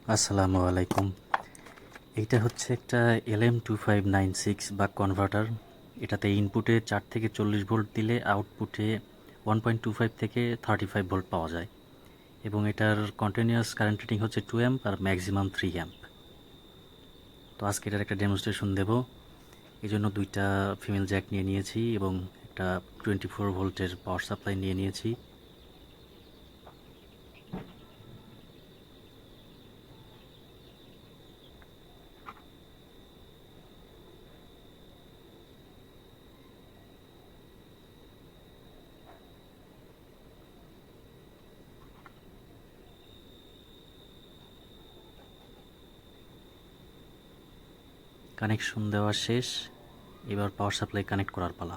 আসসালামু আলাইকুম। এইটা হচ্ছে একটা LM2596 বাক কনভার্টার। এটাতে ইনপুটে 4 থেকে 40 ভোল্ট দিলে আউটপুটে 1.25 থেকে 35 ভোল্ট পাওয়া যায় এবং এটার কন্টিনিউয়াস কারেন্ট রেটিং হচ্ছে 2 অ্যাম্প আর ম্যাক্সিমাম 3 অ্যাম্প। তো আজকে এটার একটা ডেমনস্ট্রেশন দেব। এই জন্য দুইটা ফিমেল জ্যাক নিয়ে নিয়েছি এবং একটা 24 ভোল্টের পাওয়ার সাপ্লাই নিয়ে নিয়েছি। কানেকশন দেওয়া শেষ, এবার পাওয়ার সাপ্লাই কানেক্ট করার পালা।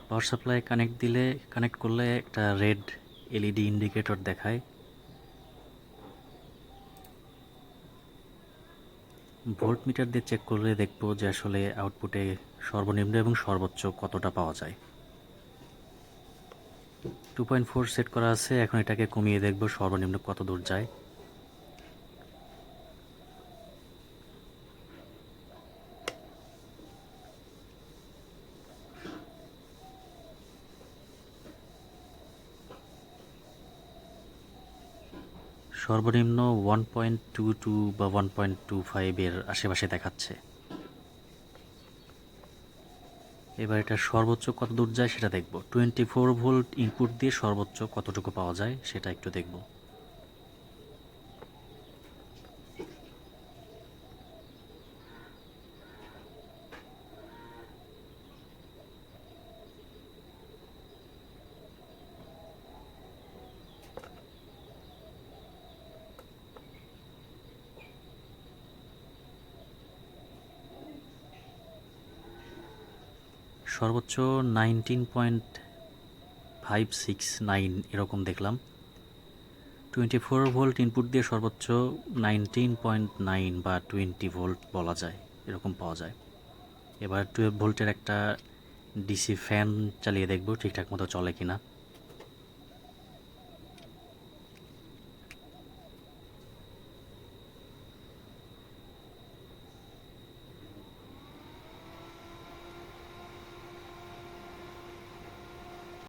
পাওয়ার সাপ্লাই কানেক্ট করলে একটা রেড এলইডি ইন্ডিকেটর দেখায়। ভোল্ট মিটার দিয়ে চেক করলে দেখব যে আসলে আউটপুটে সর্বনিম্ন এবং সর্বোচ্চ কতটা পাওয়া যায়। 2.4 সেট করা আছে, এখন এটাকে কমিয়ে দেখব সর্বনিম্ন কত দূর যায়। সর্বনিম্ন 1.22 বা 1.25 এর আশেপাশে দেখাচ্ছে। এবার এটা সর্বোচ্চ কত দূর যায় সেটা দেখব। 24 ভোল্ট ইনপুট দিয়ে সর্বোচ্চ কতটুকু পাওয়া যায় সেটা একটু দেখব। সর্বোচ্চ 19.569 এরকম দেখলাম। 24 ভোল্ট ইনপুট দিয়ে সর্বোচ্চ 19.9 বা 20 ভোল্ট বলা যায়, এরকম পাওয়া যায়। এবার 12 ভোল্টের একটা ডিসি ফ্যান চালিয়ে দেখব ঠিকঠাক মতো চলে কিনা।